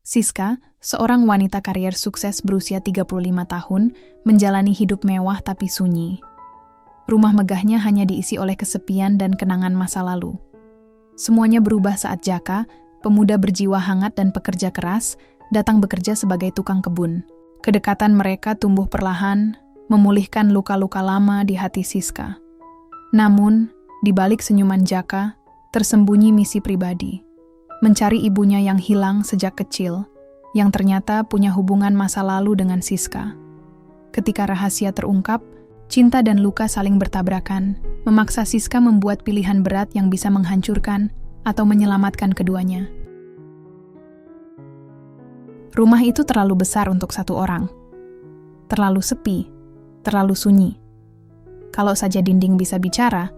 Siska, seorang wanita karier sukses berusia 35 tahun, menjalani hidup mewah tapi sunyi. Rumah megahnya hanya diisi oleh kesepian dan kenangan masa lalu. Semuanya berubah saat Jaka, pemuda berjiwa hangat dan pekerja keras, datang bekerja sebagai tukang kebun. Kedekatan mereka tumbuh perlahan, memulihkan luka-luka lama di hati Siska. Namun, di balik senyuman Jaka, tersembunyi misi pribadi. Mencari ibunya yang hilang sejak kecil, yang ternyata punya hubungan masa lalu dengan Siska. Ketika rahasia terungkap, cinta dan luka saling bertabrakan, memaksa Siska membuat pilihan berat yang bisa menghancurkan atau menyelamatkan keduanya. Rumah itu terlalu besar untuk satu orang. Terlalu sepi, terlalu sunyi. Kalau saja dinding bisa bicara,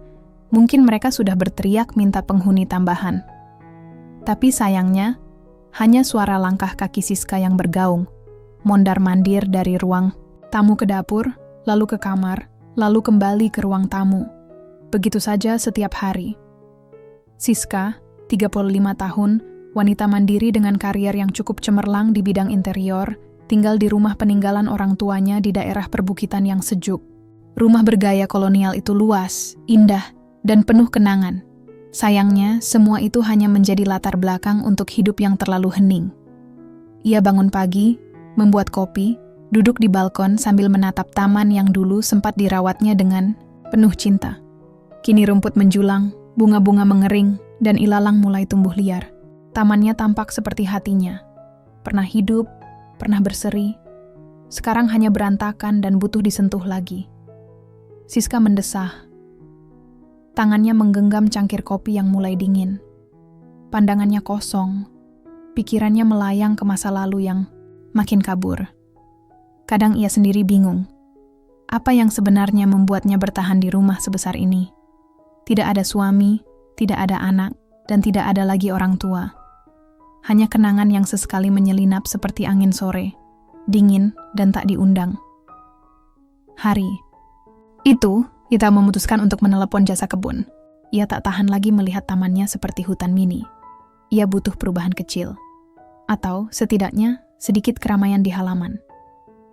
mungkin mereka sudah berteriak minta penghuni tambahan. Tapi sayangnya, hanya suara langkah kaki Siska yang bergaung, mondar-mandir dari ruang tamu ke dapur, lalu ke kamar, lalu kembali ke ruang tamu. Begitu saja setiap hari. Siska, 35 tahun, wanita mandiri dengan karier yang cukup cemerlang di bidang interior, tinggal di rumah peninggalan orang tuanya di daerah perbukitan yang sejuk. Rumah bergaya kolonial itu luas, indah, dan penuh kenangan. Sayangnya, semua itu hanya menjadi latar belakang untuk hidup yang terlalu hening. Ia bangun pagi, membuat kopi, duduk di balkon sambil menatap taman yang dulu sempat dirawatnya dengan penuh cinta. Kini rumput menjulang, bunga-bunga mengering, dan ilalang mulai tumbuh liar. Tamannya tampak seperti hatinya. Pernah hidup, pernah berseri. Sekarang hanya berantakan dan butuh disentuh lagi. Siska mendesah. Tangannya menggenggam cangkir kopi yang mulai dingin. Pandangannya kosong. Pikirannya melayang ke masa lalu yang makin kabur. Kadang ia sendiri bingung. Apa yang sebenarnya membuatnya bertahan di rumah sebesar ini? Tidak ada suami, tidak ada anak, dan tidak ada lagi orang tua. Hanya kenangan yang sesekali menyelinap seperti angin sore, dingin dan tak diundang. Hari itu, Ita memutuskan untuk menelepon jasa kebun. Ia tak tahan lagi melihat tamannya seperti hutan mini. Ia butuh perubahan kecil. Atau, setidaknya, sedikit keramaian di halaman.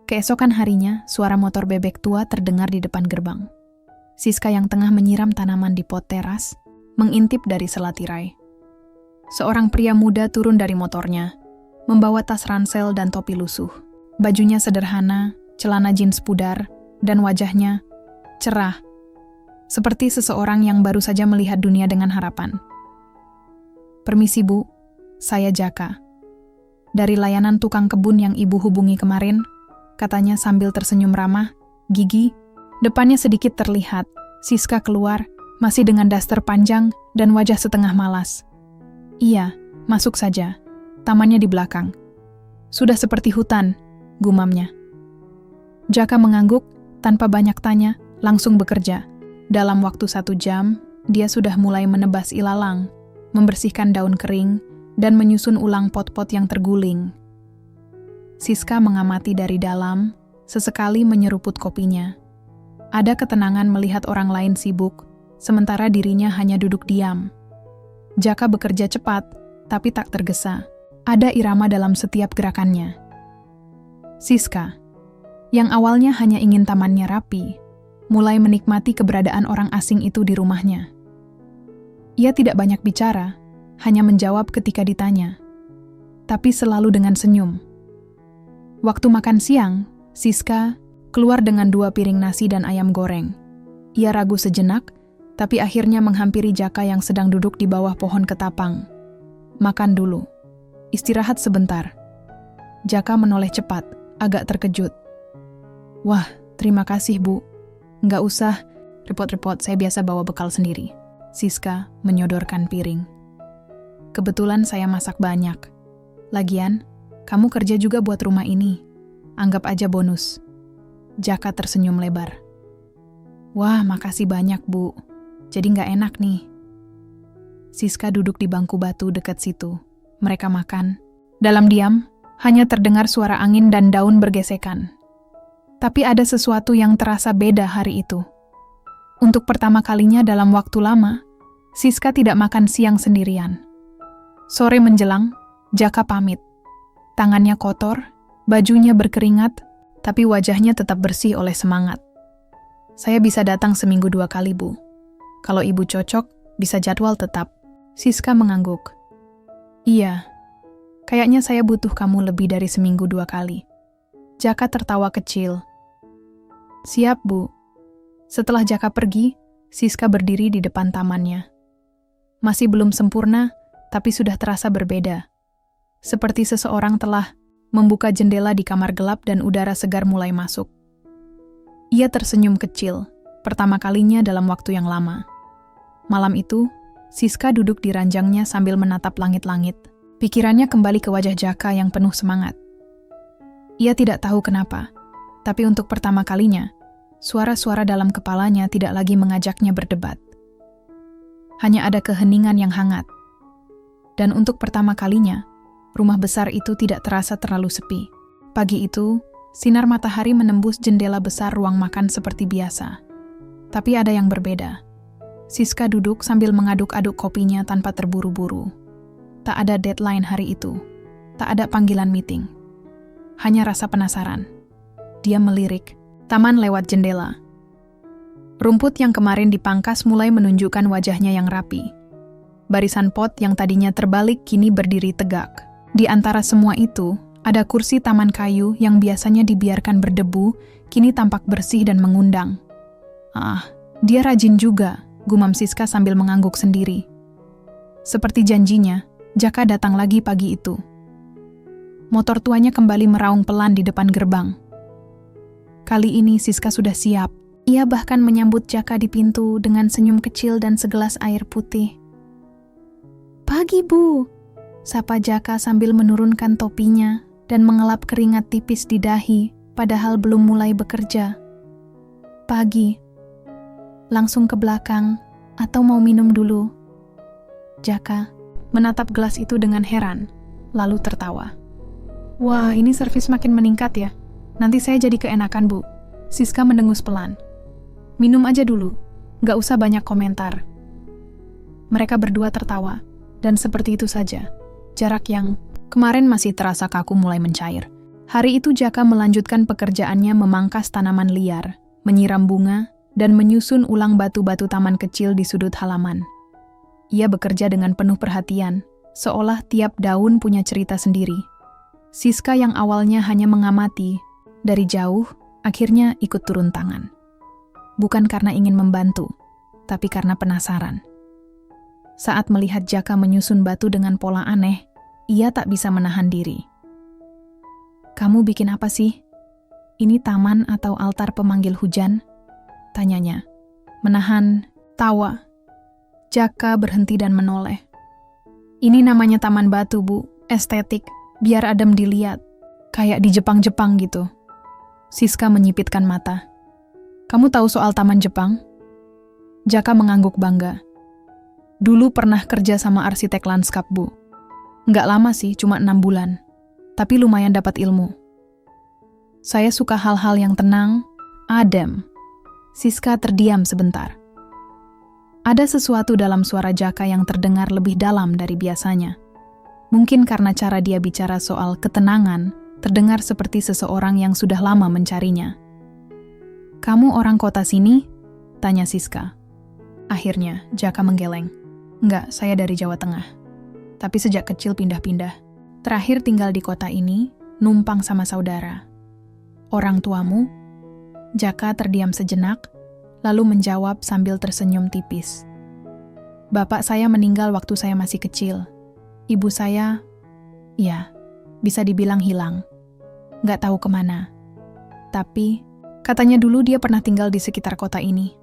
Keesokan harinya, suara motor bebek tua terdengar di depan gerbang. Siska yang tengah menyiram tanaman di pot teras, mengintip dari sela tirai. Seorang pria muda turun dari motornya, membawa tas ransel dan topi lusuh. Bajunya sederhana, celana jeans pudar, dan wajahnya cerah, seperti seseorang yang baru saja melihat dunia dengan harapan. "Permisi Bu, saya Jaka. Dari layanan tukang kebun yang Ibu hubungi kemarin," katanya sambil tersenyum ramah, gigi, depannya sedikit terlihat. Siska keluar, masih dengan daster panjang dan wajah setengah malas. "Iya, masuk saja. Tamannya di belakang." "Sudah seperti hutan," gumamnya. Jaka mengangguk, tanpa banyak tanya, langsung bekerja. Dalam waktu 1 jam, dia sudah mulai menebas ilalang, membersihkan daun kering, dan menyusun ulang pot-pot yang terguling. Siska mengamati dari dalam, sesekali menyeruput kopinya. Ada ketenangan melihat orang lain sibuk, sementara dirinya hanya duduk diam. Jaka bekerja cepat, tapi tak tergesa. Ada irama dalam setiap gerakannya. Siska, yang awalnya hanya ingin tamannya rapi, mulai menikmati keberadaan orang asing itu di rumahnya. Ia tidak banyak bicara, hanya menjawab ketika ditanya, tapi selalu dengan senyum. Waktu makan siang, Siska keluar dengan 2 piring nasi dan ayam goreng. Ia ragu sejenak, tapi akhirnya menghampiri Jaka yang sedang duduk di bawah pohon ketapang. "Makan dulu. Istirahat sebentar." Jaka menoleh cepat, agak terkejut. "Wah, terima kasih Bu. Nggak usah, repot-repot, saya biasa bawa bekal sendiri." Siska menyodorkan piring. "Kebetulan saya masak banyak. Lagian, kamu kerja juga buat rumah ini. Anggap aja bonus." Jaka tersenyum lebar. "Wah, makasih banyak Bu. Jadi nggak enak nih." Siska duduk di bangku batu dekat situ. Mereka makan. Dalam diam, hanya terdengar suara angin dan daun bergesekan. Tapi ada sesuatu yang terasa beda hari itu. Untuk pertama kalinya dalam waktu lama, Siska tidak makan siang sendirian. Sore menjelang, Jaka pamit. Tangannya kotor, bajunya berkeringat, tapi wajahnya tetap bersih oleh semangat. Saya bisa datang seminggu 2 kali, Bu. Kalau Ibu cocok, bisa jadwal tetap. Siska mengangguk. Iya, kayaknya saya butuh kamu lebih dari seminggu 2 kali. Jaka tertawa kecil. Siap, Bu. Setelah Jaka pergi, Siska berdiri di depan tamannya. Masih belum sempurna, tapi sudah terasa berbeda. Seperti seseorang telah membuka jendela di kamar gelap dan udara segar mulai masuk. Ia tersenyum kecil, pertama kalinya dalam waktu yang lama. Malam itu, Siska duduk di ranjangnya sambil menatap langit-langit. Pikirannya kembali ke wajah Jaka yang penuh semangat. Ia tidak tahu kenapa, tapi untuk pertama kalinya, suara-suara dalam kepalanya tidak lagi mengajaknya berdebat. Hanya ada keheningan yang hangat. Dan untuk pertama kalinya, rumah besar itu tidak terasa terlalu sepi. Pagi itu, sinar matahari menembus jendela besar ruang makan seperti biasa. Tapi ada yang berbeda. Siska duduk sambil mengaduk-aduk kopinya tanpa terburu-buru. Tak ada deadline hari itu. Tak ada panggilan meeting. Hanya rasa penasaran. Dia melirik taman lewat jendela. Rumput yang kemarin dipangkas mulai menunjukkan wajahnya yang rapi. Barisan pot yang tadinya terbalik kini berdiri tegak. Di antara semua itu, ada kursi taman kayu yang biasanya dibiarkan berdebu, kini tampak bersih dan mengundang. Dia rajin juga, gumam Siska sambil mengangguk sendiri. Seperti janjinya, Jaka datang lagi pagi itu. Motor tuanya kembali meraung pelan di depan gerbang. Kali ini Siska sudah siap. Ia bahkan menyambut Jaka di pintu dengan senyum kecil dan segelas air putih. "Pagi, Bu," sapa Jaka sambil menurunkan topinya dan mengelap keringat tipis di dahi, padahal belum mulai bekerja. "Pagi. Langsung ke belakang, atau mau minum dulu?" Jaka menatap gelas itu dengan heran, lalu tertawa. "Wah, ini servis makin meningkat ya. Nanti saya jadi keenakan, Bu." Siska mendengus pelan. "Minum aja dulu, gak usah banyak komentar." Mereka berdua tertawa, dan seperti itu saja. Jarak yang kemarin masih terasa kaku mulai mencair. Hari itu Jaka melanjutkan pekerjaannya memangkas tanaman liar, menyiram bunga, dan menyusun ulang batu-batu taman kecil di sudut halaman. Ia bekerja dengan penuh perhatian, seolah tiap daun punya cerita sendiri. Siska yang awalnya hanya mengamati, dari jauh, akhirnya ikut turun tangan. Bukan karena ingin membantu, tapi karena penasaran. Saat melihat Jaka menyusun batu dengan pola aneh, ia tak bisa menahan diri. "Kamu bikin apa sih? Ini taman atau altar pemanggil hujan?" tanyanya. Menahan tawa, Jaka berhenti dan menoleh. "Ini namanya taman batu, Bu. Estetik, biar adem dilihat. Kayak di Jepang-Jepang gitu." Siska menyipitkan mata. "Kamu tahu soal taman Jepang?" Jaka mengangguk bangga. "Dulu pernah kerja sama arsitek lanskap, Bu. Nggak lama sih, cuma 6 bulan. Tapi lumayan dapat ilmu. Saya suka hal-hal yang tenang, adem." Siska terdiam sebentar. Ada sesuatu dalam suara Jaka yang terdengar lebih dalam dari biasanya. Mungkin karena cara dia bicara soal ketenangan, terdengar seperti seseorang yang sudah lama mencarinya. "Kamu orang kota sini?" tanya Siska. Akhirnya, Jaka menggeleng. "Enggak, saya dari Jawa Tengah. Tapi sejak kecil pindah-pindah. Terakhir tinggal di kota ini, numpang sama saudara." "Orang tuamu?" Jaka terdiam sejenak, lalu menjawab sambil tersenyum tipis. "Bapak saya meninggal waktu saya masih kecil. Ibu saya, ya, bisa dibilang hilang. Nggak tahu kemana. Tapi, katanya dulu dia pernah tinggal di sekitar kota ini."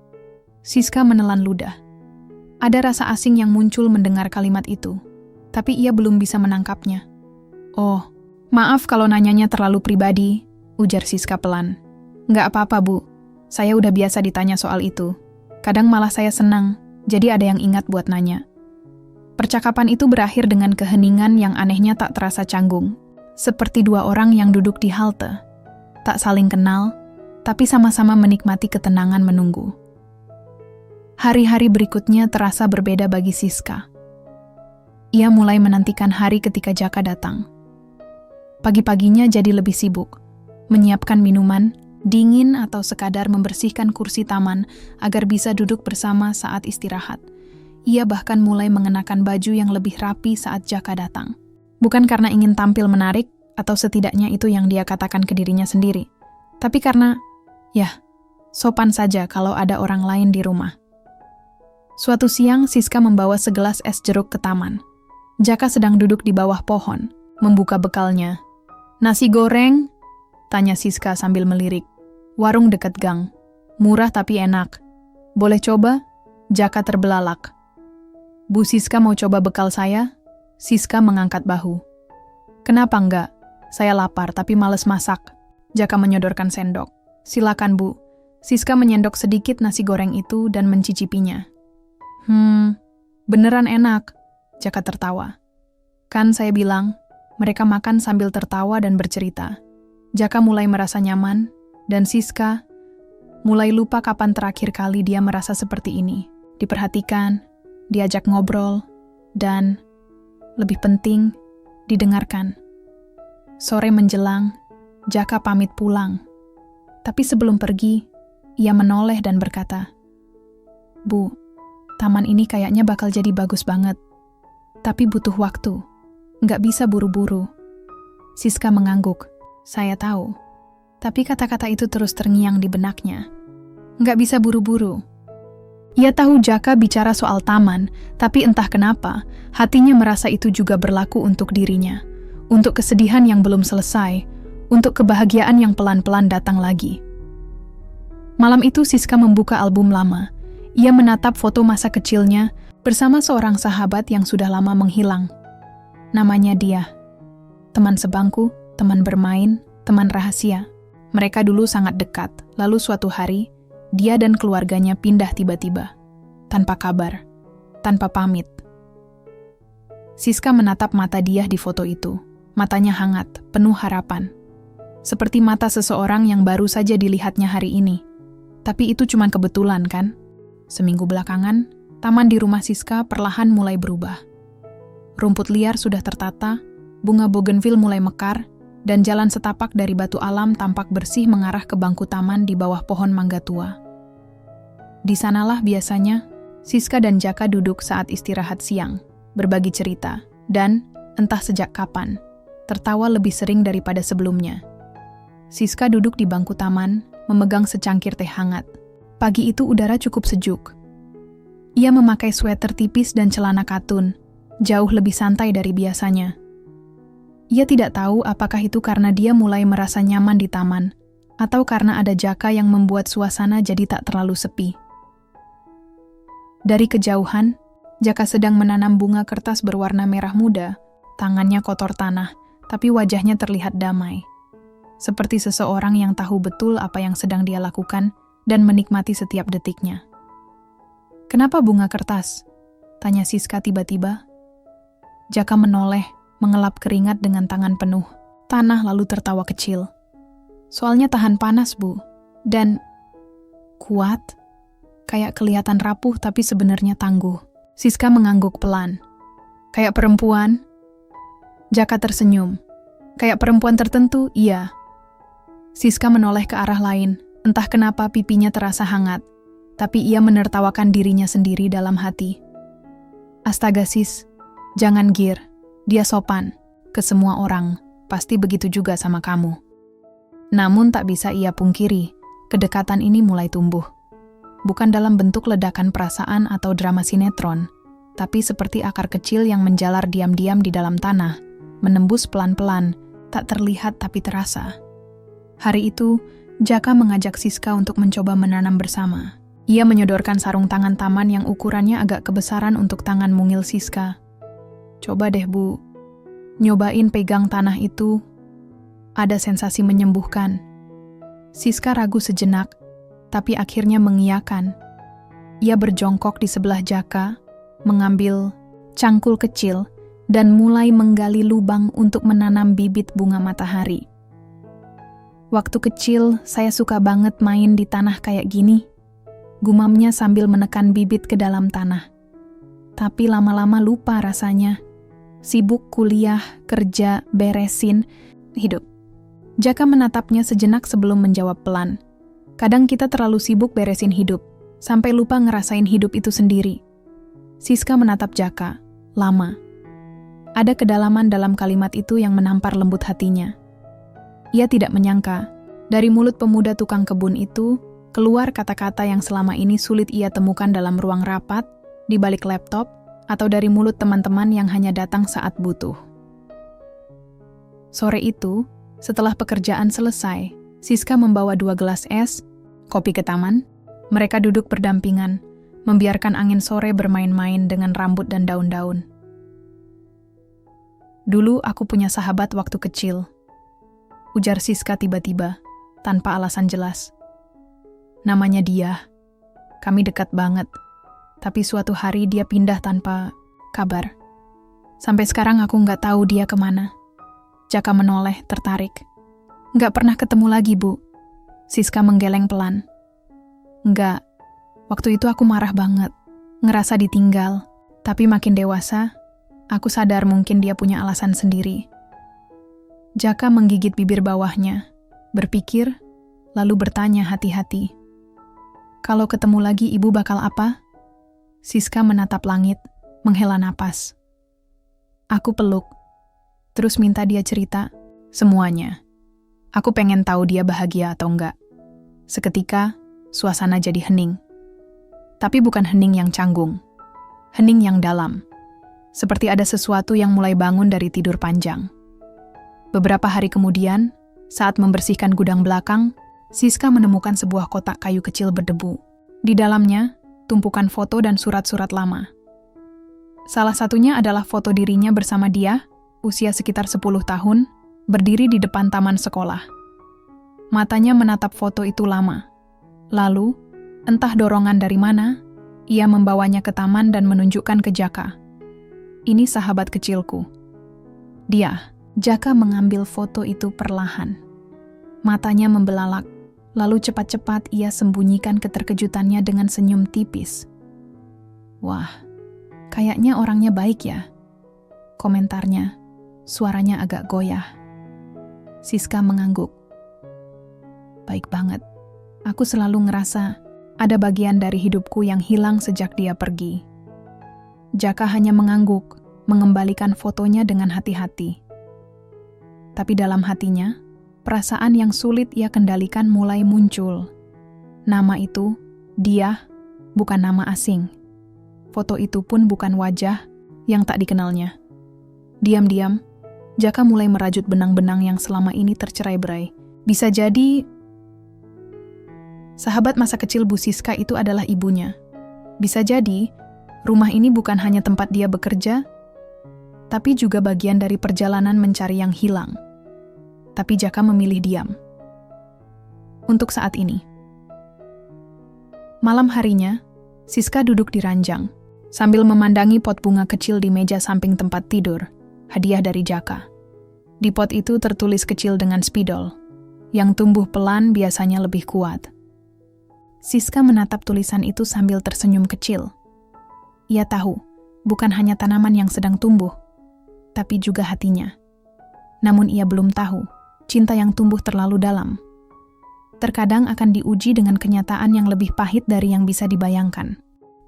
Siska menelan ludah. Ada rasa asing yang muncul mendengar kalimat itu, tapi ia belum bisa menangkapnya. "Oh, maaf kalau nanyanya terlalu pribadi," ujar Siska pelan. "Nggak apa-apa, Bu. Saya udah biasa ditanya soal itu. Kadang malah saya senang, jadi ada yang ingat buat nanya." Percakapan itu berakhir dengan keheningan yang anehnya tak terasa canggung. Seperti dua orang yang duduk di halte. Tak saling kenal, tapi sama-sama menikmati ketenangan menunggu. Hari-hari berikutnya terasa berbeda bagi Siska. Ia mulai menantikan hari ketika Jaka datang. Pagi-paginya jadi lebih sibuk, menyiapkan minuman, dingin atau sekadar membersihkan kursi taman agar bisa duduk bersama saat istirahat. Ia bahkan mulai mengenakan baju yang lebih rapi saat Jaka datang. Bukan karena ingin tampil menarik, atau setidaknya itu yang dia katakan ke dirinya sendiri. Tapi karena, sopan saja kalau ada orang lain di rumah. Suatu siang, Siska membawa segelas es jeruk ke taman. Jaka sedang duduk di bawah pohon, membuka bekalnya. "Nasi goreng?" tanya Siska sambil melirik. "Warung dekat gang. Murah tapi enak. Boleh coba?" Jaka terbelalak. "Bu Siska mau coba bekal saya?" Siska mengangkat bahu. "Kenapa enggak? Saya lapar tapi males masak." Jaka menyodorkan sendok. "Silakan, Bu." Siska menyendok sedikit nasi goreng itu dan mencicipinya. Beneran enak." Jaka tertawa. "Kan saya bilang, mereka makan sambil tertawa dan bercerita." Jaka mulai merasa nyaman, dan Siska mulai lupa kapan terakhir kali dia merasa seperti ini. Diperhatikan, diajak ngobrol, dan, lebih penting, didengarkan. Sore menjelang, Jaka pamit pulang. Tapi sebelum pergi, ia menoleh dan berkata, "Bu, taman ini kayaknya bakal jadi bagus banget. Tapi butuh waktu. Nggak bisa buru-buru." Siska mengangguk. "Saya tahu." Tapi kata-kata itu terus terngiang di benaknya. Nggak bisa buru-buru. Ia tahu Jaka bicara soal taman, tapi entah kenapa, hatinya merasa itu juga berlaku untuk dirinya. Untuk kesedihan yang belum selesai, untuk kebahagiaan yang pelan-pelan datang lagi. Malam itu Siska membuka album lama. Ia menatap foto masa kecilnya bersama seorang sahabat yang sudah lama menghilang. Namanya dia. Teman sebangku, teman bermain, teman rahasia. Mereka dulu sangat dekat, lalu suatu hari, dia dan keluarganya pindah tiba-tiba. Tanpa kabar, tanpa pamit. Siska menatap mata dia di foto itu. Matanya hangat, penuh harapan. Seperti mata seseorang yang baru saja dilihatnya hari ini. Tapi itu cuma kebetulan, kan? Seminggu belakangan, taman di rumah Siska perlahan mulai berubah. Rumput liar sudah tertata, bunga bougainville mulai mekar, dan jalan setapak dari batu alam tampak bersih mengarah ke bangku taman di bawah pohon mangga tua. Di sanalah biasanya, Siska dan Jaka duduk saat istirahat siang, berbagi cerita, dan, entah sejak kapan, tertawa lebih sering daripada sebelumnya. Siska duduk di bangku taman, memegang secangkir teh hangat. Pagi itu udara cukup sejuk. Ia memakai sweater tipis dan celana katun, jauh lebih santai dari biasanya. Ia tidak tahu apakah itu karena dia mulai merasa nyaman di taman, atau karena ada Jaka yang membuat suasana jadi tak terlalu sepi. Dari kejauhan, Jaka sedang menanam bunga kertas berwarna merah muda, tangannya kotor tanah, tapi wajahnya terlihat damai. Seperti seseorang yang tahu betul apa yang sedang dia lakukan dan menikmati setiap detiknya. "Kenapa bunga kertas?" tanya Siska tiba-tiba. Jaka menoleh, mengelap keringat dengan tangan penuh. Tanah lalu tertawa kecil. "Soalnya tahan panas, Bu. Dan kuat. Kayak kelihatan rapuh tapi sebenarnya tangguh." Siska mengangguk pelan. "Kayak perempuan?" Jaka tersenyum. "Kayak perempuan tertentu, iya." Siska menoleh ke arah lain, entah kenapa pipinya terasa hangat, tapi ia menertawakan dirinya sendiri dalam hati. "Astaga Sis, jangan gir, dia sopan, ke semua orang, pasti begitu juga sama kamu." Namun tak bisa ia pungkiri, kedekatan ini mulai tumbuh. Bukan dalam bentuk ledakan perasaan atau drama sinetron, tapi seperti akar kecil yang menjalar diam-diam di dalam tanah, menembus pelan-pelan, tak terlihat tapi terasa. Hari itu, Jaka mengajak Siska untuk mencoba menanam bersama. Ia menyodorkan sarung tangan taman yang ukurannya agak kebesaran untuk tangan mungil Siska. "Coba deh, Bu. Nyobain pegang tanah itu. Ada sensasi menyembuhkan." Siska ragu sejenak, tapi akhirnya mengiyakan. Ia berjongkok di sebelah Jaka, mengambil cangkul kecil, dan mulai menggali lubang untuk menanam bibit bunga matahari. "Waktu kecil, saya suka banget main di tanah kayak gini," gumamnya sambil menekan bibit ke dalam tanah. Tapi lama-lama lupa rasanya. Sibuk kuliah, kerja, beresin, hidup. Jaka menatapnya sejenak sebelum menjawab pelan. Kadang kita terlalu sibuk beresin hidup, sampai lupa ngerasain hidup itu sendiri. Siska menatap Jaka, lama. Ada kedalaman dalam kalimat itu yang menampar lembut hatinya. Ia tidak menyangka, dari mulut pemuda tukang kebun itu, keluar kata-kata yang selama ini sulit ia temukan dalam ruang rapat, di balik laptop, atau dari mulut teman-teman yang hanya datang saat butuh. Sore itu, setelah pekerjaan selesai, Siska membawa 2 gelas es, kopi ke taman. Mereka duduk berdampingan, membiarkan angin sore bermain-main dengan rambut dan daun-daun. Dulu aku punya sahabat waktu kecil, ujar Siska tiba-tiba, tanpa alasan jelas. Namanya Dia. Kami dekat banget, tapi suatu hari dia pindah tanpa kabar. Sampai sekarang aku nggak tahu dia kemana. Jaka menoleh, tertarik. Nggak pernah ketemu lagi, Bu. Siska menggeleng pelan. Nggak, waktu itu aku marah banget, ngerasa ditinggal. Tapi makin dewasa, aku sadar mungkin dia punya alasan sendiri. Jaka menggigit bibir bawahnya, berpikir, lalu bertanya hati-hati. Kalau ketemu lagi ibu bakal apa? Siska menatap langit, menghela napas. Aku peluk, terus minta dia cerita semuanya. Aku pengen tahu dia bahagia atau enggak. Seketika, suasana jadi hening. Tapi bukan hening yang canggung. Hening yang dalam. Seperti ada sesuatu yang mulai bangun dari tidur panjang. Beberapa hari kemudian, saat membersihkan gudang belakang, Siska menemukan sebuah kotak kayu kecil berdebu. Di dalamnya, tumpukan foto dan surat-surat lama. Salah satunya adalah foto dirinya bersama Dia, usia sekitar 10 tahun, berdiri di depan taman sekolah. Matanya menatap foto itu lama. Lalu, entah dorongan dari mana, ia membawanya ke taman dan menunjukkan ke Jaka. Ini sahabat kecilku. Dia. Jaka mengambil foto itu perlahan. Matanya membelalak, lalu cepat-cepat ia sembunyikan keterkejutannya dengan senyum tipis. Wah, kayaknya orangnya baik ya. Komentarnya, suaranya agak goyah. Siska mengangguk. Baik banget. Aku selalu ngerasa ada bagian dari hidupku yang hilang sejak dia pergi. Jaka hanya mengangguk, mengembalikan fotonya dengan hati-hati. Tapi dalam hatinya, perasaan yang sulit ia kendalikan mulai muncul. Nama itu, Dia, bukan nama asing. Foto itu pun bukan wajah yang tak dikenalnya. Diam-diam, Jaka mulai merajut benang-benang yang selama ini tercerai-berai. Bisa jadi, sahabat masa kecil Bu Siska itu adalah ibunya. Bisa jadi, rumah ini bukan hanya tempat dia bekerja, tapi juga bagian dari perjalanan mencari yang hilang. Tapi Jaka memilih diam. Untuk saat ini. Malam harinya, Siska duduk di ranjang, sambil memandangi pot bunga kecil di meja samping tempat tidur, hadiah dari Jaka. Di pot itu tertulis kecil dengan spidol, yang tumbuh pelan biasanya lebih kuat. Siska menatap tulisan itu sambil tersenyum kecil. Ia tahu, bukan hanya tanaman yang sedang tumbuh, tapi juga hatinya. Namun ia belum tahu, cinta yang tumbuh terlalu dalam. Terkadang akan diuji dengan kenyataan yang lebih pahit dari yang bisa dibayangkan.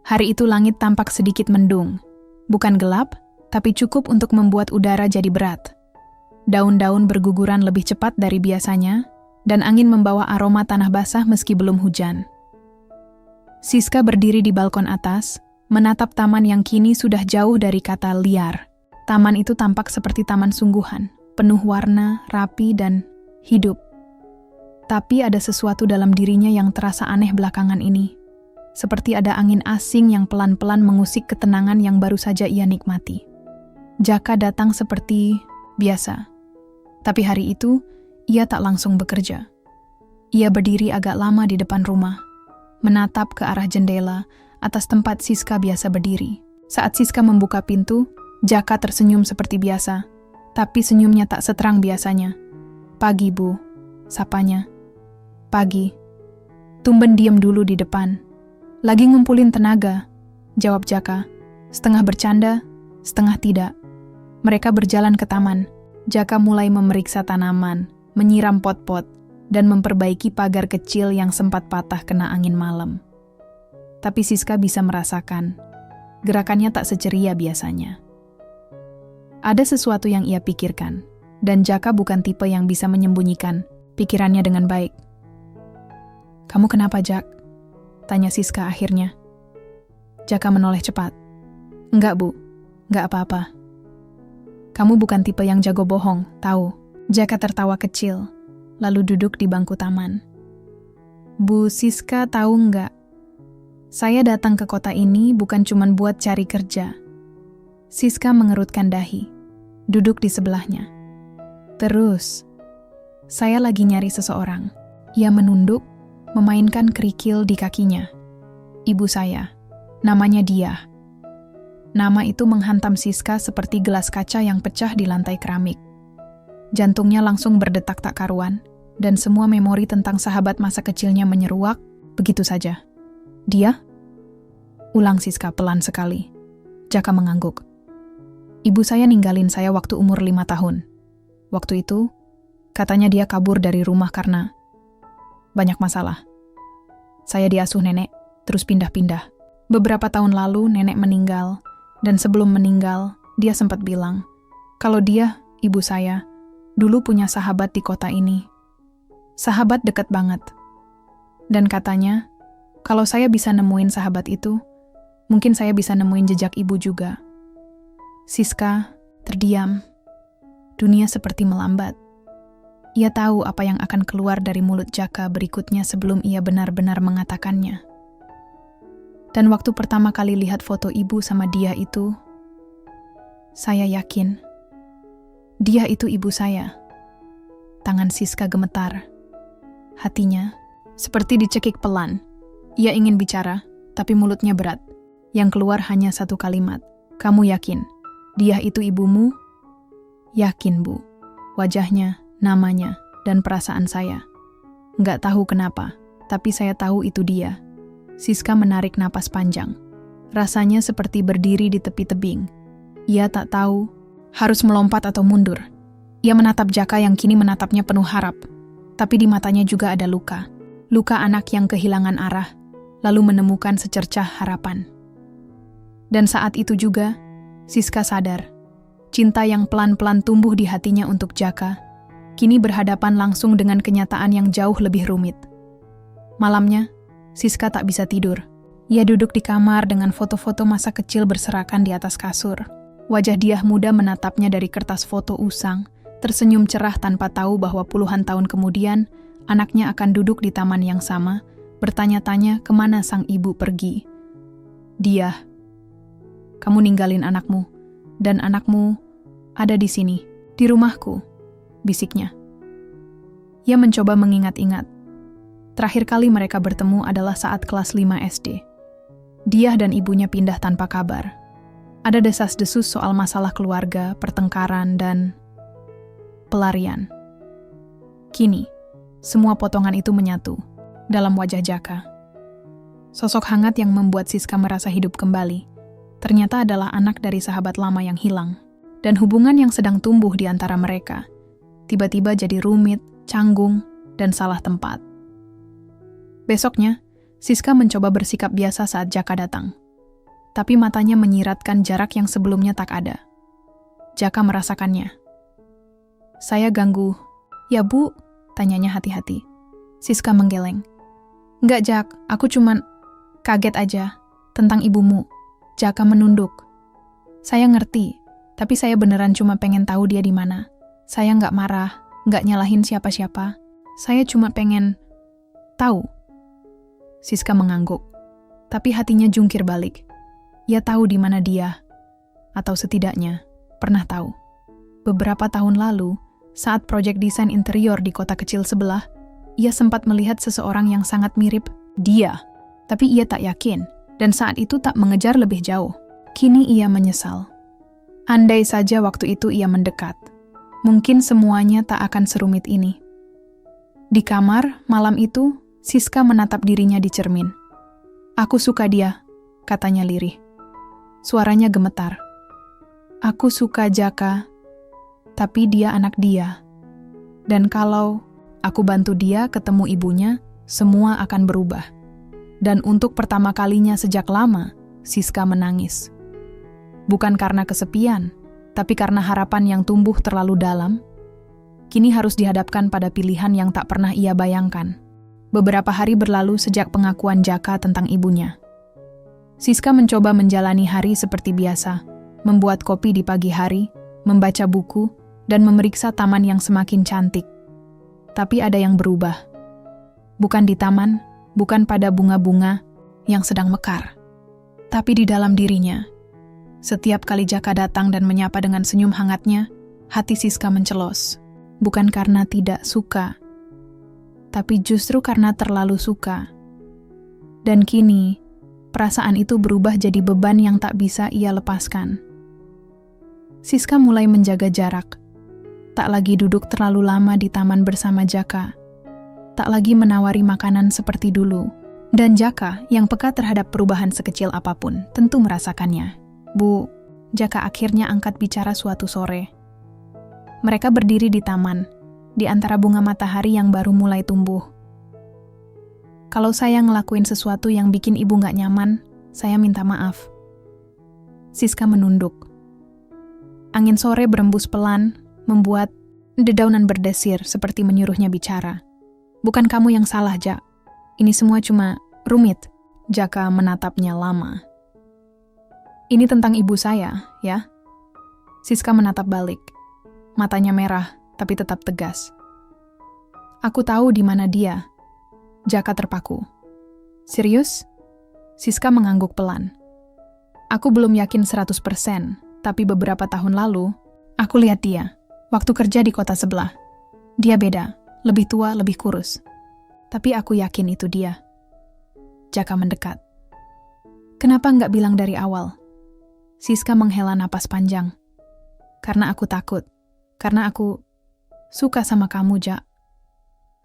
Hari itu langit tampak sedikit mendung. Bukan gelap, tapi cukup untuk membuat udara jadi berat. Daun-daun berguguran lebih cepat dari biasanya, dan angin membawa aroma tanah basah meski belum hujan. Siska berdiri di balkon atas, menatap taman yang kini sudah jauh dari kata liar. Taman itu tampak seperti taman sungguhan, penuh warna, rapi, dan hidup. Tapi ada sesuatu dalam dirinya yang terasa aneh belakangan ini. Seperti ada angin asing yang pelan-pelan mengusik ketenangan yang baru saja ia nikmati. Jaka datang seperti biasa. Tapi hari itu, ia tak langsung bekerja. Ia berdiri agak lama di depan rumah, menatap ke arah jendela atas tempat Siska biasa berdiri. Saat Siska membuka pintu, Jaka tersenyum seperti biasa, tapi senyumnya tak seterang biasanya. "Pagi, Bu," sapanya. "Pagi." Tumben diam dulu di depan. "Lagi ngumpulin tenaga," jawab Jaka, setengah bercanda, setengah tidak. Mereka berjalan ke taman. Jaka mulai memeriksa tanaman, menyiram pot-pot, dan memperbaiki pagar kecil yang sempat patah kena angin malam. Tapi Siska bisa merasakan, gerakannya tak seceria biasanya. Ada sesuatu yang ia pikirkan, dan Jaka bukan tipe yang bisa menyembunyikan pikirannya dengan baik. "Kamu kenapa, Jak?" tanya Siska akhirnya. Jaka menoleh cepat. "Enggak, Bu. Enggak apa-apa." "Kamu bukan tipe yang jago bohong, tahu." Jaka tertawa kecil, lalu duduk di bangku taman. "Bu Siska tahu enggak? Saya datang ke kota ini bukan cuma buat cari kerja." Siska mengerutkan dahi, duduk di sebelahnya. "Terus, saya lagi nyari seseorang." Ia menunduk, memainkan kerikil di kakinya. "Ibu saya, namanya Dia." Nama itu menghantam Siska seperti gelas kaca yang pecah di lantai keramik. Jantungnya langsung berdetak tak karuan, dan semua memori tentang sahabat masa kecilnya menyeruak begitu saja. "Dia?" ulang Siska pelan sekali. Jaka mengangguk. "Ibu saya ninggalin saya waktu umur 5 tahun. Waktu itu, katanya dia kabur dari rumah karena banyak masalah. Saya diasuh nenek, terus pindah-pindah. Beberapa tahun lalu nenek meninggal, dan sebelum meninggal, dia sempat bilang kalau dia, ibu saya, dulu punya sahabat di kota ini. Sahabat dekat banget. Dan katanya, kalau saya bisa nemuin sahabat itu, mungkin saya bisa nemuin jejak ibu juga." Siska terdiam. Dunia seperti melambat. Ia tahu apa yang akan keluar dari mulut Jaka berikutnya sebelum ia benar-benar mengatakannya. Dan waktu pertama kali lihat foto ibu sama Dia itu, saya yakin Dia itu ibu saya. Tangan Siska gemetar. Hatinya seperti dicekik pelan. Ia ingin bicara, tapi mulutnya berat. Yang keluar hanya satu kalimat. "Kamu yakin Dia itu ibumu?" "Yakin, Bu. Wajahnya, namanya, dan perasaan saya. Nggak tahu kenapa, tapi saya tahu itu dia." Siska menarik napas panjang. Rasanya seperti berdiri di tepi tebing. Ia tak tahu harus melompat atau mundur. Ia menatap Jaka yang kini menatapnya penuh harap. Tapi di matanya juga ada luka. Luka anak yang kehilangan arah, lalu menemukan secercah harapan. Dan saat itu juga, Siska sadar. Cinta yang pelan-pelan tumbuh di hatinya untuk Jaka, kini berhadapan langsung dengan kenyataan yang jauh lebih rumit. Malamnya, Siska tak bisa tidur. Ia duduk di kamar dengan foto-foto masa kecil berserakan di atas kasur. Wajah Dia muda menatapnya dari kertas foto usang, tersenyum cerah tanpa tahu bahwa puluhan tahun kemudian, anaknya akan duduk di taman yang sama, bertanya-tanya kemana sang ibu pergi. "Dia, kamu ninggalin anakmu, dan anakmu ada di sini, di rumahku," bisiknya. Ia mencoba mengingat-ingat. Terakhir kali mereka bertemu adalah saat kelas 5 SD. Dia dan ibunya pindah tanpa kabar. Ada desas-desus soal masalah keluarga, pertengkaran, dan pelarian. Kini, semua potongan itu menyatu dalam wajah Jaka. Sosok hangat yang membuat Siska merasa hidup kembali, ternyata adalah anak dari sahabat lama yang hilang. Dan hubungan yang sedang tumbuh di antara mereka, tiba-tiba jadi rumit, canggung, dan salah tempat. Besoknya, Siska mencoba bersikap biasa saat Jaka datang. Tapi matanya menyiratkan jarak yang sebelumnya tak ada. Jaka merasakannya. "Saya ganggu." "Ya, Bu?" tanyanya hati-hati. Siska menggeleng. "Enggak, Jak, aku cuman kaget aja tentang ibumu." Jaka menunduk. "Saya ngerti, tapi saya beneran cuma pengen tahu dia di mana. Saya nggak marah, nggak nyalahin siapa-siapa. Saya cuma pengen tahu." Siska mengangguk, tapi hatinya jungkir balik. Ia tahu di mana dia, atau setidaknya pernah tahu. Beberapa tahun lalu, saat proyek desain interior di kota kecil sebelah, ia sempat melihat seseorang yang sangat mirip dia, tapi ia tak yakin, dan saat itu tak mengejar lebih jauh. Kini ia menyesal. Andai saja waktu itu ia mendekat, mungkin semuanya tak akan serumit ini. Di kamar, malam itu, Siska menatap dirinya di cermin. "Aku suka dia," katanya lirih. Suaranya gemetar. "Aku suka Jaka, Tapi dia anak dia. Dan kalau aku bantu dia ketemu ibunya, semua akan berubah. Dan untuk pertama kalinya sejak lama, Siska menangis. Bukan karena kesepian, tapi karena harapan yang tumbuh terlalu dalam, kini harus dihadapkan pada pilihan yang tak pernah ia bayangkan. Beberapa hari berlalu sejak pengakuan Jaka tentang ibunya. Siska mencoba menjalani hari seperti biasa, membuat kopi di pagi hari, membaca buku, dan memeriksa taman yang semakin cantik. Tapi ada yang berubah. Bukan di taman, bukan pada bunga-bunga yang sedang mekar, tapi di dalam dirinya. Setiap kali Jaka datang dan menyapa dengan senyum hangatnya, hati Siska mencelos. Bukan karena tidak suka, tapi justru karena terlalu suka. Dan kini, perasaan itu berubah jadi beban yang tak bisa ia lepaskan. Siska mulai menjaga jarak. Tak lagi duduk terlalu lama di taman bersama Jaka. Tak lagi menawari makanan seperti dulu. Dan Jaka, yang peka terhadap perubahan sekecil apapun, tentu merasakannya. Bu, Jaka akhirnya angkat bicara suatu sore. Mereka berdiri di taman, di antara bunga matahari yang baru mulai tumbuh. Kalau saya ngelakuin sesuatu yang bikin ibu gak nyaman, saya minta maaf. Siska menunduk. Angin sore berembus pelan, membuat dedaunan berdesir seperti menyuruhnya bicara. Bukan kamu yang salah, Jak. Ini semua cuma rumit. Jaka menatapnya lama. Ini tentang ibu saya, ya? Siska menatap balik. Matanya merah, tapi tetap tegas. Aku tahu di mana dia. Jaka terpaku. Serius? Siska mengangguk pelan. Aku belum yakin 100%, tapi beberapa tahun lalu, aku lihat dia. Waktu kerja di kota sebelah. Dia beda, lebih tua, lebih kurus. Tapi aku yakin itu dia. Jaka mendekat. Kenapa nggak bilang dari awal? Siska menghela napas panjang. Karena aku takut. Karena aku suka sama kamu, Jak.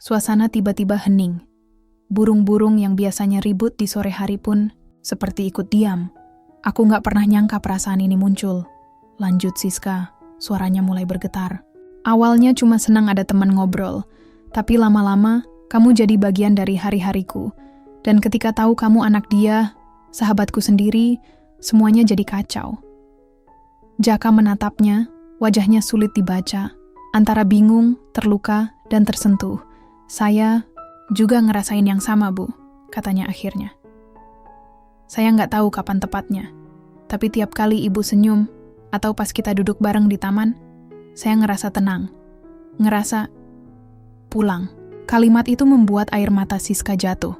Suasana tiba-tiba hening. Burung-burung yang biasanya ribut di sore hari pun seperti ikut diam. Aku nggak pernah nyangka perasaan ini muncul. Lanjut Siska. Suaranya mulai bergetar. Awalnya cuma senang ada teman ngobrol, tapi lama-lama kamu jadi bagian dari hari-hariku. Dan ketika tahu kamu anak dia, sahabatku sendiri, semuanya jadi kacau. Jaka menatapnya, wajahnya sulit dibaca, antara bingung, terluka, dan tersentuh. Saya juga ngerasain yang sama, Bu, katanya akhirnya. Saya nggak tahu kapan tepatnya, tapi tiap kali ibu senyum, atau pas kita duduk bareng di taman, saya ngerasa tenang. Ngerasa pulang. Kalimat itu membuat air mata Siska jatuh.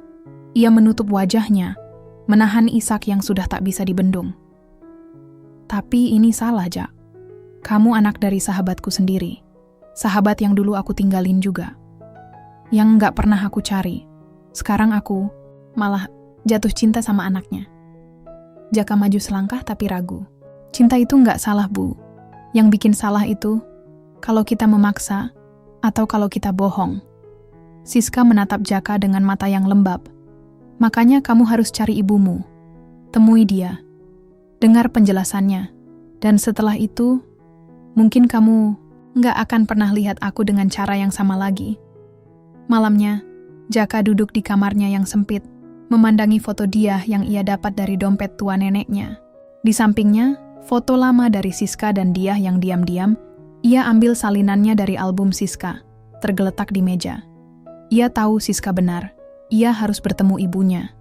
Ia menutup wajahnya, menahan isak yang sudah tak bisa dibendung. Tapi ini salah, Jak. Kamu anak dari sahabatku sendiri. Sahabat yang dulu aku tinggalin juga. Yang nggak pernah aku cari. Sekarang aku malah jatuh cinta sama anaknya. Jaka maju selangkah tapi ragu. Cinta itu nggak salah, Bu. Yang bikin salah itu, kalau kita memaksa, atau kalau kita bohong. Siska menatap Jaka dengan mata yang lembab. Makanya kamu harus cari ibumu. Temui dia. Dengar penjelasannya. Dan setelah itu, mungkin kamu nggak akan pernah lihat aku dengan cara yang sama lagi. Malamnya, Jaka duduk di kamarnya yang sempit, memandangi foto dia yang ia dapat dari dompet tua neneknya. Di sampingnya, foto lama dari Siska dan dia yang diam-diam, ia ambil salinannya dari album Siska, tergeletak di meja. Ia tahu Siska benar, ia harus bertemu ibunya.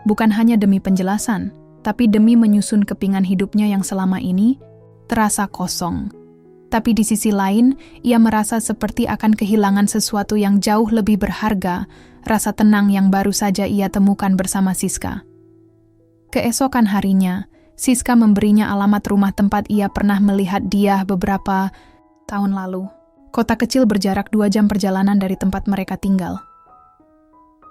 Bukan hanya demi penjelasan, tapi demi menyusun kepingan hidupnya yang selama ini terasa kosong. Tapi di sisi lain, ia merasa seperti akan kehilangan sesuatu yang jauh lebih berharga, rasa tenang yang baru saja ia temukan bersama Siska. Keesokan harinya, Siska memberinya alamat rumah tempat ia pernah melihat dia beberapa tahun lalu. Kota kecil berjarak 2 jam perjalanan dari tempat mereka tinggal.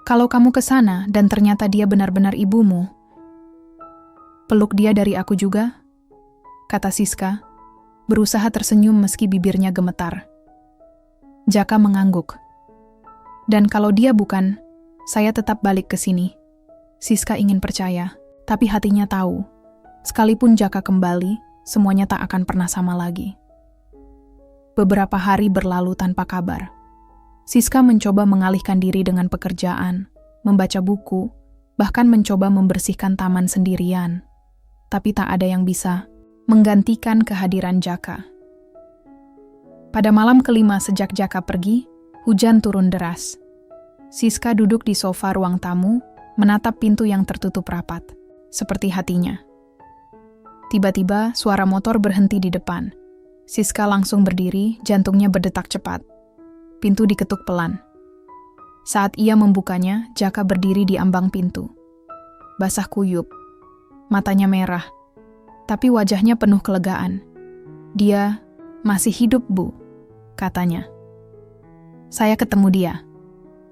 Kalau kamu ke sana dan ternyata dia benar-benar ibumu, peluk dia dari aku juga, kata Siska, berusaha tersenyum meski bibirnya gemetar. Jaka mengangguk. Dan kalau dia bukan, saya tetap balik ke sini. Siska ingin percaya, tapi hatinya tahu. Sekalipun Jaka kembali, semuanya tak akan pernah sama lagi. Beberapa hari berlalu tanpa kabar. Siska mencoba mengalihkan diri dengan pekerjaan, membaca buku, bahkan mencoba membersihkan taman sendirian. Tapi tak ada yang bisa menggantikan kehadiran Jaka. Pada malam kelima sejak Jaka pergi, hujan turun deras. Siska duduk di sofa ruang tamu, menatap pintu yang tertutup rapat, seperti hatinya. Tiba-tiba suara motor berhenti di depan. Siska langsung berdiri, jantungnya berdetak cepat. Pintu diketuk pelan. Saat ia membukanya, Jaka berdiri di ambang pintu. Basah kuyup, matanya merah, tapi wajahnya penuh kelegaan. "Dia masih hidup, Bu," katanya. "Saya ketemu dia."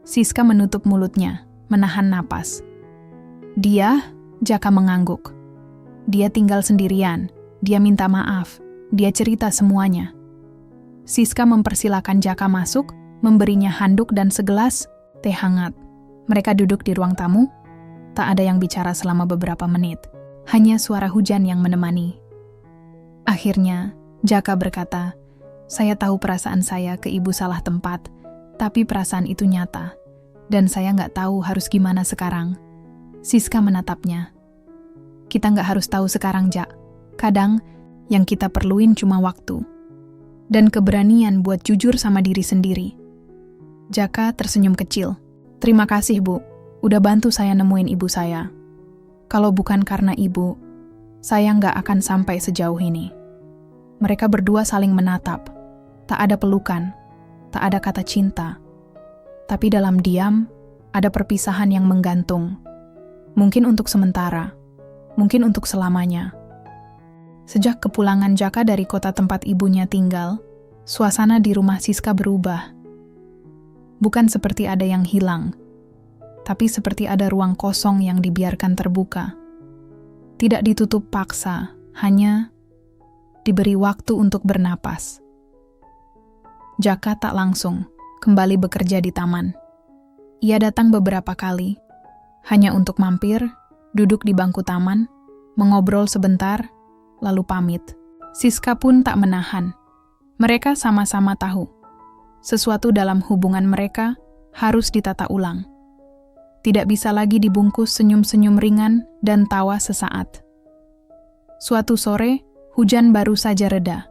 Siska menutup mulutnya, menahan napas. "Dia?" Jaka mengangguk. "Dia tinggal sendirian, dia minta maaf, dia cerita semuanya." Siska mempersilakan Jaka masuk, memberinya handuk dan segelas teh hangat. Mereka duduk di ruang tamu. Tak ada yang bicara selama beberapa menit. Hanya suara hujan yang menemani. Akhirnya, Jaka berkata, "Saya tahu perasaan saya ke ibu salah tempat, tapi perasaan itu nyata. Dan saya nggak tahu harus gimana sekarang." Siska menatapnya. "Kita nggak harus tahu sekarang, Jak. Kadang, yang kita perluin cuma waktu. Dan keberanian buat jujur sama diri sendiri." Jaka tersenyum kecil. "Terima kasih, Bu. Udah bantu saya nemuin ibu saya. Kalau bukan karena ibu, saya nggak akan sampai sejauh ini." Mereka berdua saling menatap. Tak ada pelukan, tak ada kata cinta. Tapi dalam diam, ada perpisahan yang menggantung. Mungkin untuk sementara, mungkin untuk selamanya. Sejak kepulangan Jaka dari kota tempat ibunya tinggal, suasana di rumah Siska berubah. Bukan seperti ada yang hilang, tapi seperti ada ruang kosong yang dibiarkan terbuka. Tidak ditutup paksa, hanya diberi waktu untuk bernapas. Jaka tak langsung kembali bekerja di taman. Ia datang beberapa kali, hanya untuk mampir, duduk di bangku taman, mengobrol sebentar, lalu pamit. Siska pun tak menahan. Mereka sama-sama tahu, sesuatu dalam hubungan mereka harus ditata ulang. Tidak bisa lagi dibungkus senyum-senyum ringan dan tawa sesaat. Suatu sore, hujan baru saja reda.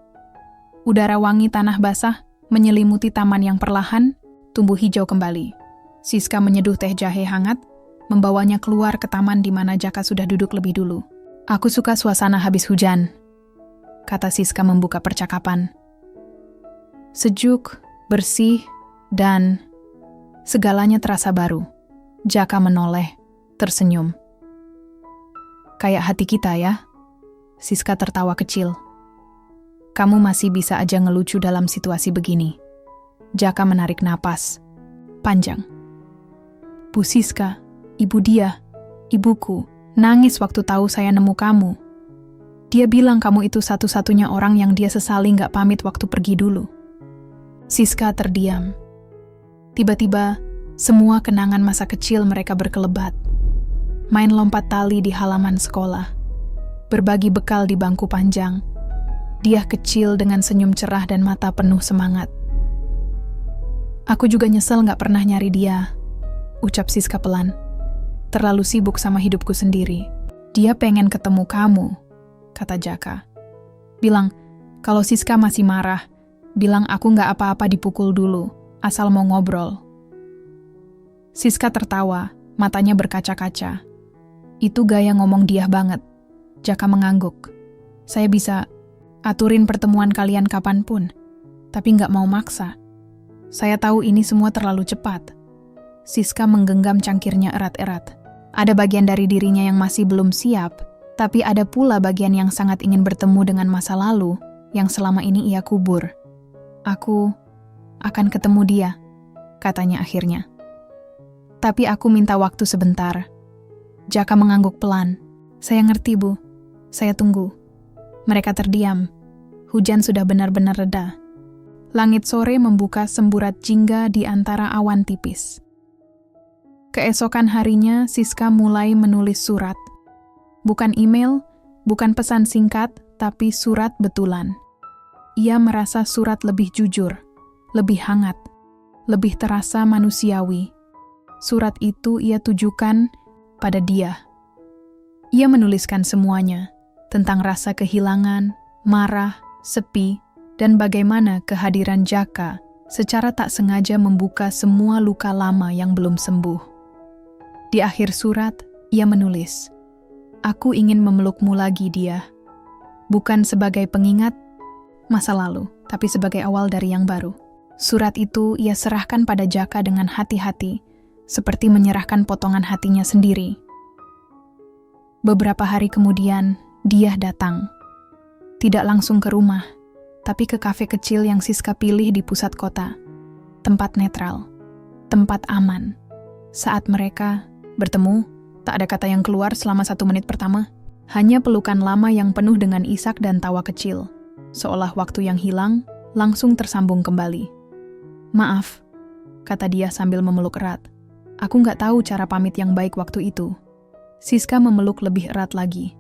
Udara wangi tanah basah menyelimuti taman yang perlahan tumbuh hijau kembali. Siska menyeduh teh jahe hangat, membawanya keluar ke taman di mana Jaka sudah duduk lebih dulu. "Aku suka suasana habis hujan," kata Siska membuka percakapan. "Sejuk, bersih, dan segalanya terasa baru." Jaka menoleh, tersenyum. "Kayak hati kita ya?" Siska tertawa kecil. "Kamu masih bisa aja ngelucu dalam situasi begini." Jaka menarik napas panjang. "Bu Siska, ibu dia, ibuku, nangis waktu tahu saya nemu kamu. Dia bilang kamu itu satu-satunya orang yang dia sesali nggak pamit waktu pergi dulu." Siska terdiam. Tiba-tiba, semua kenangan masa kecil mereka berkelebat. Main lompat tali di halaman sekolah. Berbagi bekal di bangku panjang. Dia kecil dengan senyum cerah dan mata penuh semangat. "Aku juga nyesel nggak pernah nyari dia," ucap Siska pelan. "Terlalu sibuk sama hidupku sendiri." "Dia pengen ketemu kamu," kata Jaka. "Bilang, kalau Siska masih marah, bilang aku nggak apa-apa dipukul dulu, asal mau ngobrol." Siska tertawa, matanya berkaca-kaca. Itu gaya ngomong dia banget. Jaka mengangguk. "Saya bisa aturin pertemuan kalian kapanpun, tapi nggak mau maksa. Saya tahu ini semua terlalu cepat." Siska menggenggam cangkirnya erat-erat. Ada bagian dari dirinya yang masih belum siap, tapi ada pula bagian yang sangat ingin bertemu dengan masa lalu yang selama ini ia kubur. "Aku akan ketemu dia," katanya akhirnya. "Tapi aku minta waktu sebentar." Jaka mengangguk pelan. "Saya ngerti, Bu. Saya tunggu." Mereka terdiam. Hujan sudah benar-benar reda. Langit sore membuka semburat jingga di antara awan tipis. Keesokan harinya, Siska mulai menulis surat. Bukan email, bukan pesan singkat, tapi surat betulan. ia merasa surat lebih jujur, lebih hangat, lebih terasa manusiawi. Surat itu ia tujukan pada dia. Ia menuliskan semuanya, tentang rasa kehilangan, marah, sepi, dan bagaimana kehadiran Jaka secara tak sengaja membuka semua luka lama yang belum sembuh. Di akhir surat, ia menulis, "Aku ingin memelukmu lagi, dia. Bukan sebagai pengingat masa lalu, tapi sebagai awal dari yang baru." Surat itu ia serahkan pada Jaka dengan hati-hati, seperti menyerahkan potongan hatinya sendiri. Beberapa hari kemudian, dia datang. Tidak langsung ke rumah, tapi ke kafe kecil yang Siska pilih di pusat kota. Tempat netral, tempat aman. Saat mereka bertemu, tak ada kata yang keluar selama 1 menit pertama. Hanya pelukan lama yang penuh dengan isak dan tawa kecil. Seolah waktu yang hilang, langsung tersambung kembali. "Maaf," kata dia sambil memeluk erat. "Aku nggak tahu cara pamit yang baik waktu itu." Siska memeluk lebih erat lagi.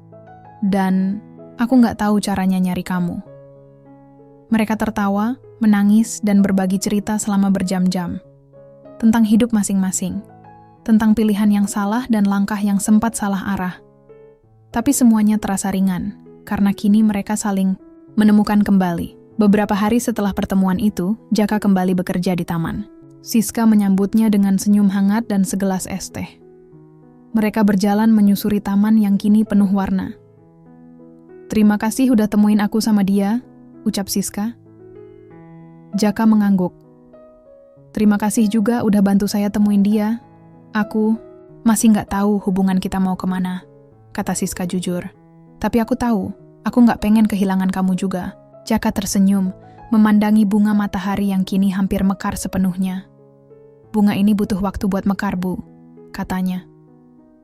"Dan aku nggak tahu caranya nyari kamu." Mereka tertawa, menangis, dan berbagi cerita selama berjam-jam. Tentang hidup masing-masing. Tentang pilihan yang salah dan langkah yang sempat salah arah. Tapi semuanya terasa ringan, karena kini mereka saling menemukan kembali. Beberapa hari setelah pertemuan itu, Jaka kembali bekerja di taman. Siska menyambutnya dengan senyum hangat dan segelas es teh. Mereka berjalan menyusuri taman yang kini penuh warna. "Terima kasih udah temuin aku sama dia," ucap Siska. Jaka mengangguk. "Terima kasih juga udah bantu saya temuin dia. Aku masih nggak tahu hubungan kita mau kemana," kata Siska jujur. "Tapi aku tahu, aku nggak pengen kehilangan kamu juga." Jaka tersenyum, memandangi bunga matahari yang kini hampir mekar sepenuhnya. "Bunga ini butuh waktu buat mekar, Bu," katanya.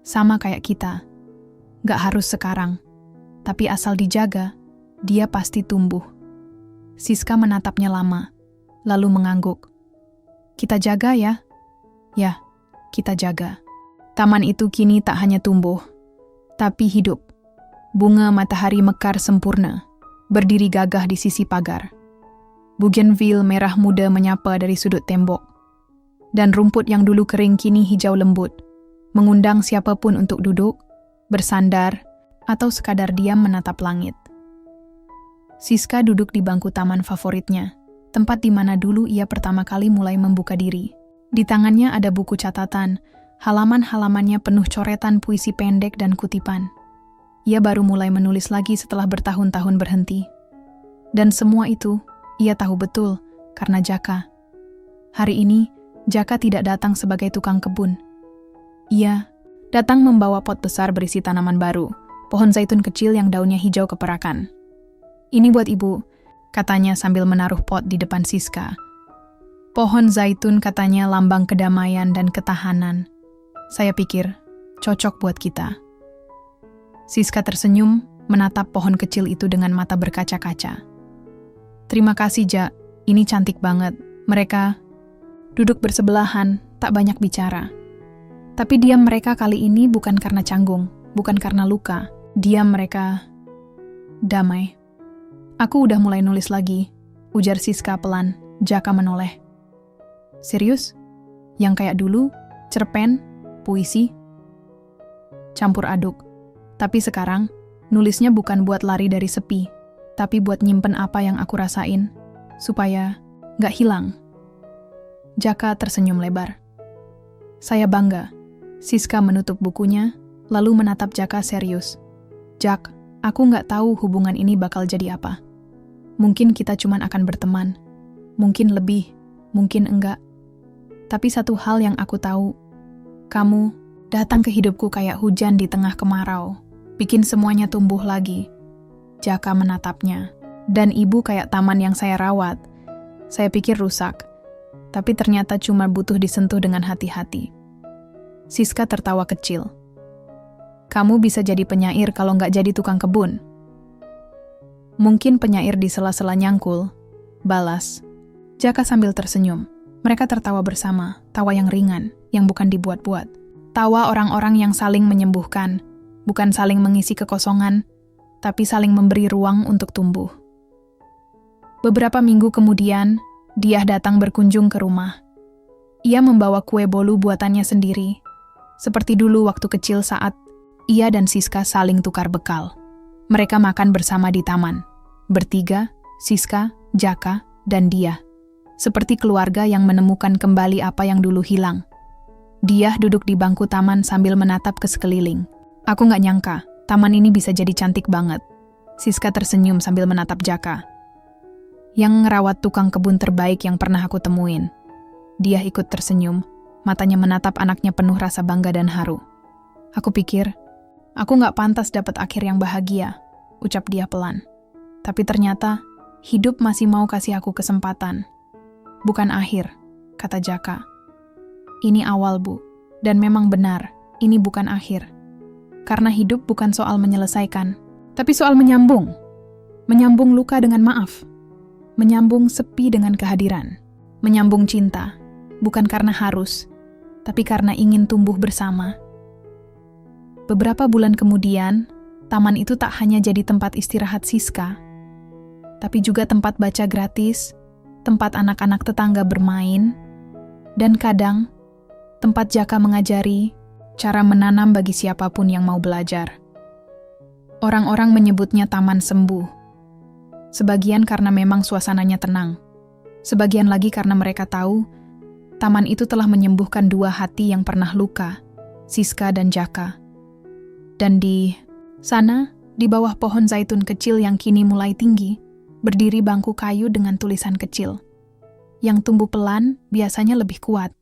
"Sama kayak kita. Nggak harus sekarang. Tapi asal dijaga, dia pasti tumbuh." Siska menatapnya lama, lalu mengangguk. "Kita jaga ya?" "Ya, kita jaga." Taman itu kini tak hanya tumbuh, tapi hidup. Bunga matahari mekar sempurna, berdiri gagah di sisi pagar. Bougainville merah muda menyapa dari sudut tembok. Dan rumput yang dulu kering kini hijau lembut, mengundang siapapun untuk duduk, bersandar, atau sekadar diam menatap langit. Siska duduk di bangku taman favoritnya, tempat di mana dulu ia pertama kali mulai membuka diri. Di tangannya ada buku catatan, halaman-halamannya penuh coretan puisi pendek dan kutipan. Ia baru mulai menulis lagi setelah bertahun-tahun berhenti. Dan semua itu, ia tahu betul, karena Jaka. Hari ini, Jaka tidak datang sebagai tukang kebun. Ia datang membawa pot besar berisi tanaman baru, pohon zaitun kecil yang daunnya hijau keperakan. "Ini buat ibu," katanya sambil menaruh pot di depan Siska. Pohon zaitun katanya lambang kedamaian dan ketahanan. "Saya pikir, cocok buat kita." Siska tersenyum, menatap pohon kecil itu dengan mata berkaca-kaca. "Terima kasih, Jak. Ini cantik banget." Mereka duduk bersebelahan, tak banyak bicara. Tapi diam mereka kali ini bukan karena canggung, bukan karena luka. Diam mereka damai. "Aku udah mulai nulis lagi," ujar Siska pelan. Jaka menoleh. "Serius? Yang kayak dulu? Cerpen? Puisi?" "Campur aduk. Tapi sekarang, nulisnya bukan buat lari dari sepi, tapi buat nyimpen apa yang aku rasain, supaya nggak hilang." Jaka tersenyum lebar. "Saya bangga." Siska menutup bukunya, lalu menatap Jaka serius. "Jak, aku nggak tahu hubungan ini bakal jadi apa. Mungkin kita cuman akan berteman. Mungkin lebih, mungkin enggak. Tapi satu hal yang aku tahu, kamu datang ke hidupku kayak hujan di tengah kemarau, bikin semuanya tumbuh lagi." Jaka menatapnya. "Dan ibu kayak taman yang saya rawat. Saya pikir rusak, tapi ternyata cuma butuh disentuh dengan hati-hati." Siska tertawa kecil. "Kamu bisa jadi penyair kalau nggak jadi tukang kebun." "Mungkin penyair di sela-sela nyangkul," balas Jaka sambil tersenyum. Mereka tertawa bersama, tawa yang ringan, yang bukan dibuat-buat. Tawa orang-orang yang saling menyembuhkan, bukan saling mengisi kekosongan, tapi saling memberi ruang untuk tumbuh. Beberapa minggu kemudian, Diah datang berkunjung ke rumah. Ia membawa kue bolu buatannya sendiri, seperti dulu waktu kecil saat ia dan Siska saling tukar bekal. Mereka makan bersama di taman, bertiga, Siska, Jaka, dan Diah. Seperti keluarga yang menemukan kembali apa yang dulu hilang. Diah duduk di bangku taman sambil menatap ke sekeliling. Aku nggak nyangka, taman ini bisa jadi cantik banget. Siska tersenyum sambil menatap Jaka, yang ngerawat tukang kebun terbaik yang pernah aku temuin. Diah ikut tersenyum, matanya menatap anaknya penuh rasa bangga dan haru. Aku pikir, aku nggak pantas dapat akhir yang bahagia, ucap dia pelan. Tapi ternyata, hidup masih mau kasih aku kesempatan. Bukan akhir, kata Jaka. Ini awal, Bu. Dan memang benar, ini bukan akhir. Karena hidup bukan soal menyelesaikan, tapi soal menyambung. Menyambung luka dengan maaf. Menyambung sepi dengan kehadiran. Menyambung cinta, bukan karena harus, tapi karena ingin tumbuh bersama. Beberapa bulan kemudian, taman itu tak hanya jadi tempat istirahat Siska, tapi juga tempat baca gratis, tempat anak-anak tetangga bermain, dan kadang tempat Jaka mengajari cara menanam bagi siapapun yang mau belajar. Orang-orang menyebutnya Taman Sembuh. Sebagian karena memang suasananya tenang. Sebagian lagi karena mereka tahu taman itu telah menyembuhkan dua hati yang pernah luka, Siska dan Jaka. Dan di sana, di bawah pohon zaitun kecil yang kini mulai tinggi, berdiri bangku kayu dengan tulisan kecil. Yang tumbuh pelan biasanya lebih kuat.